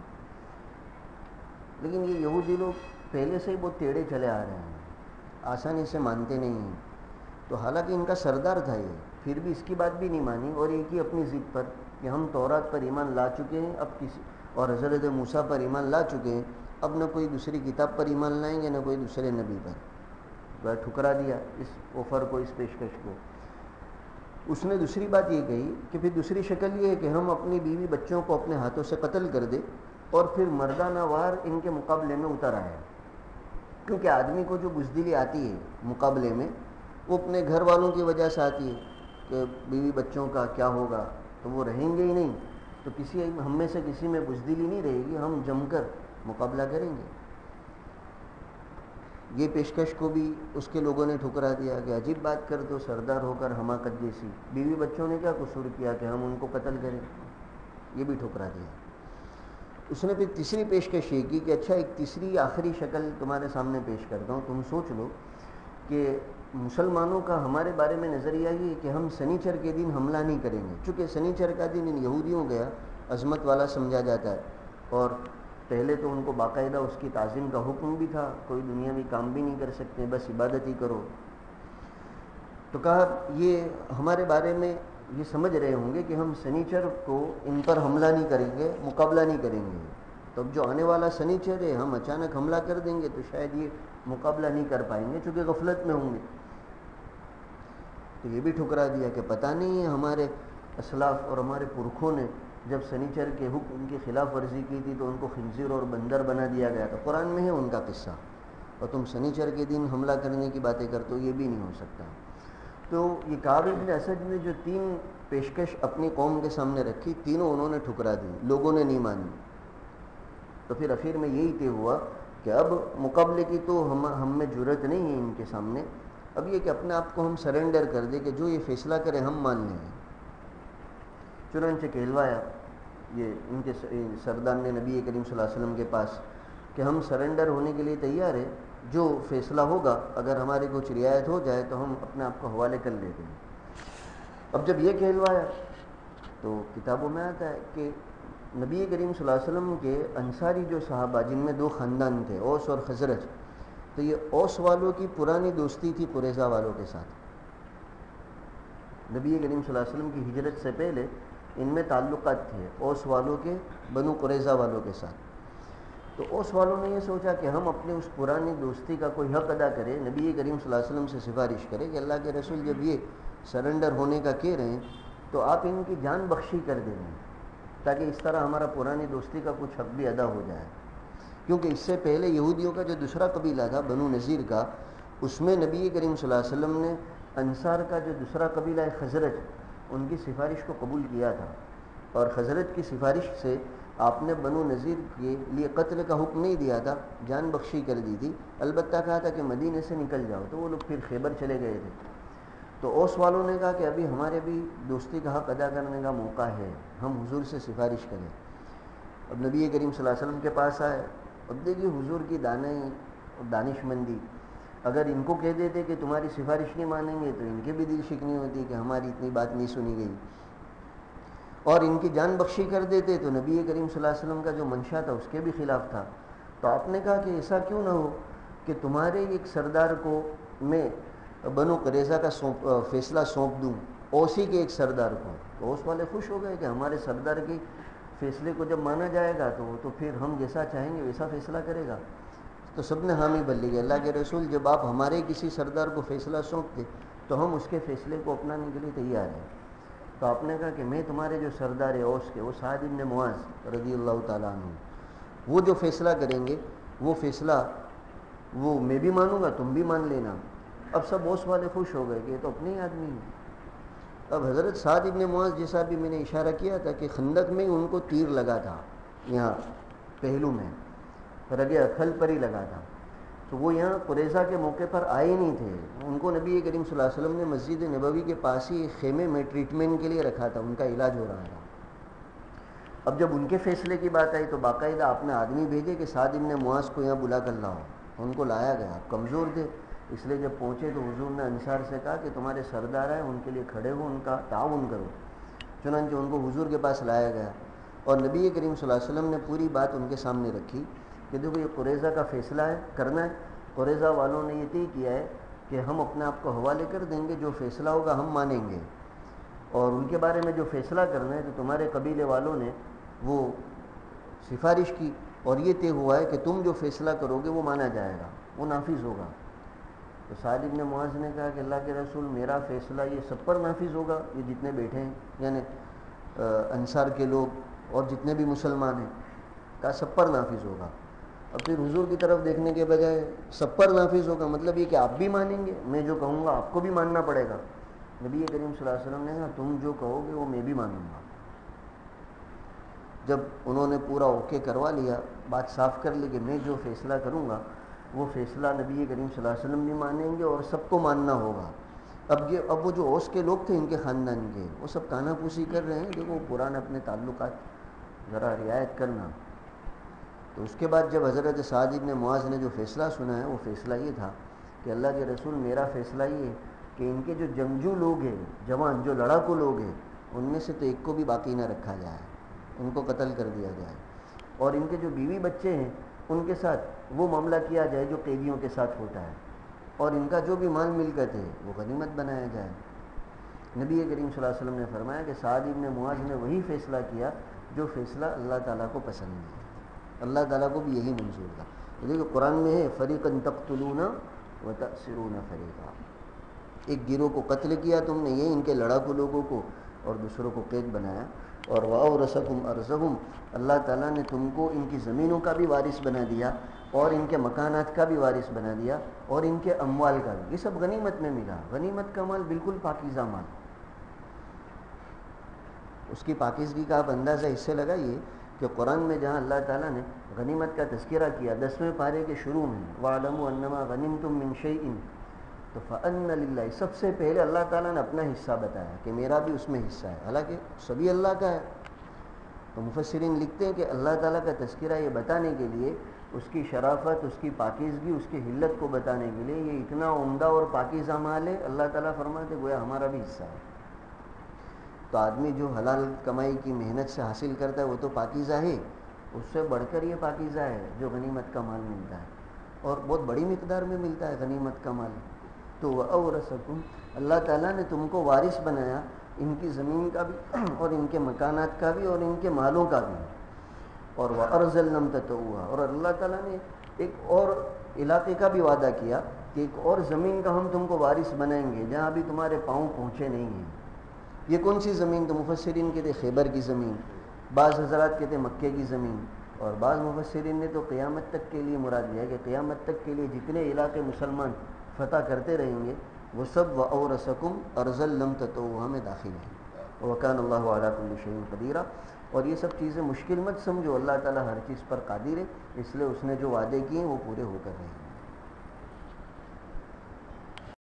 Speaker 1: لیکن یہ یہودی لوگ پہلے سے ہی بہت ٹیڑھے چلے آ رہے ہیں، آسانی سے مانتے نہیں ہیں. تو حالانکہ ان کا سردار تھا یہ، پھر بھی اس کی بات بھی نہیں مانی اور ایک ہی اپنی ضد پر کہ ہم تورات پر ایمان لا چکے ہیں اب کسی اور حضرت موسیٰ پر ایمان لا چکے ہیں، اب نہ کوئی دوسری کتاب پر ایمان لائیں گے نہ کوئی دوسرے نبی پر. وہ ٹھکرا دیا اس آفر کو، اس پیشکش کو. اس نے دوسری بات یہ کہی کہ پھر دوسری شکل یہ ہے کہ ہم اپنی بیوی بچوں کو اپنے ہاتھوں سے قتل کر دیں اور پھر مردانہ وار ان کے مقابلے میں اتر آئے. کیونکہ آدمی کو جو بزدلی آتی ہے مقابلے میں، وہ اپنے گھر والوں کی وجہ سے آتی ہے کہ بیوی بچوں کا کیا ہوگا، تو وہ رہیں گے ہی نہیں. تو ہم میں سے کسی میں بزدلی نہیں رہے گی، ہم جم کر مقابلہ کریں گے. یہ پیشکش کو بھی اس کے لوگوں نے ٹھکرا دیا کہ عجیب بات کر دو، سردار ہو کر حماقت جیسی، بیوی بچوں نے کیا قصور کیا کہ ہم ان کو قتل کریں. یہ بھی ٹھکرا دیا. اس نے پھر تیسری پیشکش یہ کی کہ اچھا ایک تیسری آخری شکل تمہارے سامنے پیش کرتا ہوں، تم سوچ لو کہ مسلمانوں کا ہمارے بارے میں نظریہ یہ ہے کہ ہم سنیچر کے دن حملہ نہیں کریں گے، چونکہ سنیچر کا دن ان یہودیوں گیا عظمت والا سمجھا جاتا ہے، اور پہلے تو ان کو باقاعدہ اس کی تعظیم کا حکم بھی تھا، کوئی دنیاوی کام بھی نہیں کر سکتے، بس عبادت ہی کرو. تو کہا یہ ہمارے بارے میں یہ سمجھ رہے ہوں گے کہ ہم سنیچر کو ان پر حملہ نہیں کریں گے، مقابلہ نہیں کریں گے. تو اب جو آنے والا سنیچر ہے ہم اچانک حملہ کر دیں گے تو شاید یہ مقابلہ نہیں کر پائیں گے چونکہ غفلت میں ہوں گے. تو یہ بھی ٹھکرا دیا کہ پتہ نہیں ہے ہمارے اسلاف اور ہمارے پرکھوں نے جب سنیچر کے حکم کی خلاف ورزی کی تھی تو ان کو خنزیر اور بندر بنا دیا گیا تھا. قرآن میں ہے ان کا قصہ. اور تم سنیچر کے دن حملہ کرنے کی باتیں کرتے ہو، یہ بھی نہیں ہو سکتا۔ تو یہ کعب بن اسد نے جو 3 پیشکش اپنی قوم کے سامنے رکھی، تینوں انہوں نے ٹھکرا دی، لوگوں نے نہیں مانی۔ تو پھر اخیر میں یہی طے ہوا کہ اب مقابلے کی تو ہم میں جرأت نہیں ہے ان کے سامنے، اب یہ کہ اپنے آپ کو ہم سرنڈر کر دیں کہ جو یہ فیصلہ کرے ہم مان لیں۔ چنانچہ کہلوایا یہ ان کے سردار نے نبی کریم صلی اللہ علیہ وسلم کے پاس کہ ہم سرنڈر ہونے کے لیے تیار ہیں، جو فیصلہ ہوگا اگر ہماری کچھ رعایت ہو جائے تو ہم اپنے آپ کو حوالے کر لیتے ہیں۔ اب جب یہ کہلوایا تو کتابوں میں آتا ہے کہ نبی کریم صلی اللہ علیہ وسلم کے انصاری جو صحابہ، جن میں 2 خاندان تھے، اوس اور خزرج، تو یہ اوس والوں کی پرانی دوستی تھی قریظہ والوں کے ساتھ۔ نبی کریم صلی اللہ علیہ وسلم کی ہجرت سے پہلے ان میں تعلقات تھے اوس والوں کے بنو قریظہ والوں کے ساتھ۔ تو اوس والوں نے یہ سوچا کہ ہم اپنے اس پرانی دوستی کا کوئی حق ادا کریں، نبی کریم صلی اللہ علیہ وسلم سے سفارش کریں کہ اللہ کے رسول جب یہ سرنڈر ہونے کا کہہ رہے ہیں تو آپ ان کی جان بخشی کر دیں تاکہ اس طرح ہمارا پرانی دوستی کا کچھ حق بھی ادا ہو جائے۔ کیونکہ اس سے پہلے یہودیوں کا جو دوسرا قبیلہ تھا بنو نذیر کا، اس میں نبی کریم صلی اللہ علیہ وسلم نے انصار کا جو دوسرا قبیلہ ہے خزرج، ان کی سفارش کو قبول کیا تھا، اور خزرج کی سفارش سے آپ نے بنو نذیر کے لیے قتل کا حکم نہیں دیا تھا، جان بخشی کر دی تھی، البتہ کہا تھا کہ مدینے سے نکل جاؤ، تو وہ لوگ پھر خیبر چلے گئے تھے۔ تو اوس والوں نے کہا کہ ابھی ہمارے بھی دوستی کا حق ادا کرنے کا موقع ہے، ہم حضور سے سفارش کریں۔ اب نبی کریم صلی اللہ علیہ وسلم کے پاس آئے، اب دیکھیے حضور کی دانائی اور دانش مندی، اگر ان کو کہہ دیتے کہ تمہاری سفارش نہیں مانیں گے تو ان کے بھی دل شکنی ہوتی کہ ہماری اتنی بات نہیں سنی گئی، اور ان کی جان بخشی کر دیتے تو نبی کریم صلی اللہ علیہ وسلم کا جو منشا تھا اس کے بھی خلاف تھا۔ تو آپ نے کہا کہ ایسا کیوں نہ ہو کہ تمہارے ایک سردار کو میں بنو قریظہ کا فیصلہ سونپ دوں، اوسی کے ایک سردار کو۔ تو اوس والے خوش ہو گئے کہ ہمارے سردار کے فیصلے کو جب مانا جائے گا تو پھر ہم جیسا چاہیں گے ویسا فیصلہ کرے گا۔ تو سب نے حامی بھر لی کہ اللہ کے رسول جب آپ ہمارے کسی سردار کو فیصلہ سونپ دیں تو ہم اس کے فیصلے کو اپنانے کے لیے تیار ہیں۔ تو آپ نے کہا کہ میں تمہارے جو سردار اوس کے، وہ سعد بن معاذ رضی اللہ تعالیٰ عنہ، وہ جو فیصلہ کریں گے وہ فیصلہ وہ میں بھی مانوں گا، تم بھی مان لینا۔ اب سب اوس والے خوش ہو گئے کہ یہ تو اپنے ہی آدمی ہیں۔ اب حضرت سعد بن معاذ جیسا بھی میں نے اشارہ کیا تھا کہ خندق میں ان کو تیر لگا تھا، یہاں پہلو میں رگے اکھل پر ہی لگا تھا، تو وہ یہاں قریظہ کے موقع پر آئے نہیں تھے۔ ان کو نبی کریم صلی اللہ علیہ وسلم نے مسجد نبوی کے پاس ہی ایک خیمے میں ٹریٹمنٹ کے لیے رکھا تھا، ان کا علاج ہو رہا تھا۔ اب جب ان کے فیصلے کی بات آئی تو باقاعدہ آپ نے آدمی بھیجے کہ سعد بن معاذ کو یہاں بلا کر لاؤ، ان کو لایا گیا۔ کمزور تھے، اس لیے جب پہنچے تو حضور نے انصار سے کہا کہ تمہارے سردار ہیں، ان کے لیے کھڑے ہو، ان کا تعاون کرو۔ چنانچہ ان کو حضور کے پاس لایا گیا اور نبی کریم صلی اللہ علیہ وسلم نے پوری بات ان کے سامنے رکھی کہ دیکھو یہ قریظہ کا فیصلہ ہے، کرنا ہے۔ قریظہ والوں نے یہ طے کیا ہے کہ ہم اپنے آپ کو حوالے کر دیں گے، جو فیصلہ ہوگا ہم مانیں گے، اور ان کے بارے میں جو فیصلہ کرنا ہے تو تمہارے قبیلے والوں نے وہ سفارش کی، اور یہ طے ہوا ہے کہ تم جو فیصلہ کرو گے وہ مانا جائے گا، وہ نافذ ہوگا۔ تو سعد بن معاذ نے کہا کہ اللہ کے رسول میرا فیصلہ یہ سب پر نافذ ہوگا، یہ جتنے بیٹھے ہیں یعنی انصار کے لوگ اور جتنے بھی مسلمان ہیں، کہا سب پر نافذ ہوگا۔ اب پھر حضور کی طرف دیکھنے کے بجائے سب پر نافذ ہوگا مطلب یہ کہ آپ بھی مانیں گے، میں جو کہوں گا آپ کو بھی ماننا پڑے گا۔ نبی کریم صلی اللہ علیہ وسلم نے کہا تم جو کہو گے وہ میں بھی مانوں گا۔ جب انہوں نے پورا اوکے کروا لیا، بات صاف کر لی کہ میں جو فیصلہ کروں گا وہ فیصلہ نبی کریم صلی اللہ علیہ وسلم بھی مانیں گے اور سب کو ماننا ہوگا۔ اب وہ جو اوس کے لوگ تھے ان کے خاندان کے، وہ سب کانا پوسی کر رہے ہیں، دیکھو پرانے اپنے تعلقات ذرا رعایت کرنا۔ تو اس کے بعد جب حضرت سعد بن معاذ نے جو فیصلہ سنا ہے وہ فیصلہ یہ تھا کہ اللہ کے رسول میرا فیصلہ یہ ہے کہ ان کے جو جنگجو لوگ ہیں، جوان جو لڑاکو لوگ ہیں، ان میں سے تو ایک کو بھی باقی نہ رکھا جائے، ان کو قتل کر دیا جائے، اور ان کے جو بیوی بچے ہیں ان کے ساتھ وہ معاملہ کیا جائے جو قیدیوں کے ساتھ ہوتا ہے، اور ان کا جو بھی مال ملکت ہے وہ غنیمت بنایا جائے۔ نبی کریم صلی اللہ علیہ وسلم نے فرمایا کہ سعد بن معاذ نے وہی فیصلہ کیا جو فیصلہ اللہ تعالیٰ کو پسند ہے، اللہ تعالیٰ کو بھی یہی منظور تھا۔ دیکھو قرآن میں ہے فریقاً تقتلون وتأسرون فریقا، ایک گروہ کو قتل کیا تم نے، یہ ان کے لڑاکو لوگوں کو، اور دوسروں کو قید بنایا۔ اور وَأَوْرَثَكُمْ أَرْضَهُمْ، اللہ تعالیٰ نے تم کو ان کی زمینوں کا بھی وارث بنا دیا اور ان کے مکانات کا بھی وارث بنا دیا اور ان کے اموال کا بھی. یہ سب غنیمت میں ملا. غنیمت کا مال بالکل پاکیزہ مال. اس کی پاکیزگی کا آپ اندازہ اس سے لگائیے کہ قرآن میں جہاں اللہ تعالیٰ نے غنیمت کا تذکرہ کیا 10ویں پارے کے شروع میں وَاعْلَمُوا أَنَّمَا غَنِمْتُم مِّن شَيْءٍ، تو فَأَنَّ لِلَّهِ، سب سے پہلے اللہ تعالیٰ نے اپنا حصہ بتایا کہ میرا بھی اس میں حصہ ہے، حالانکہ سبھی اللہ کا ہے. تو مفسرین لکھتے ہیں کہ اللہ تعالیٰ کا تذکرہ یہ بتانے کے لیے، اس کی شرافت، اس کی پاکیزگی، اس کی حلت کو بتانے کے لیے، یہ اتنا عمدہ اور پاکیزہ مال ہے، اللہ تعالیٰ فرماتے گویا ہمارا بھی حصہ ہے. تو آدمی جو حلال کمائی کی محنت سے حاصل کرتا ہے وہ تو پاکیزہ ہے، اس سے بڑھ کر یہ پاکیزہ ہے جو غنیمت کا مال ملتا ہے، اور بہت بڑی مقدار میں ملتا ہے غنیمت کا مال. تو وَأَوْرَثَكُمْ، اللہ تعالیٰ نے تم کو وارث بنایا ان کی زمین کا بھی اور ان کے مکانات کا بھی اور ان کے مالوں کا بھی. اور وَأَرْضًا لَمْ تَطَئُوهَا، اور اللہ تعالیٰ نے ایک اور علاقے کا بھی وعدہ کیا کہ ایک اور زمین کا ہم تم کو وارث بنائیں گے جہاں ابھی تمہارے پاؤں پہنچے نہیں ہیں. یہ کون سی زمین؟ تو مفسرین کہتے خیبر کی زمین، بعض حضرات کہتے مکے کی زمین، اور بعض مفسرین نے تو قیامت تک کے لیے مراد لیا کہ قیامت تک کے لیے جتنے علاقے مسلمان فتح کرتے رہیں گے وہ سب وَأَوْرَثَكُمْ أَرْضًا لَمْ تَطَئُوهَا میں داخل ہیں. وَكَانَ اللَّهُ عَلَىٰ كُلِّ شَيْءٍ قَدِيرًا. اور یہ سب چیزیں مشکل مت سمجھو، اللہ تعالیٰ ہر چیز پر قادر ہے، اس لیے اس نے جو وعدے کیے ہیں وہ پورے ہو کر رہے ہیں.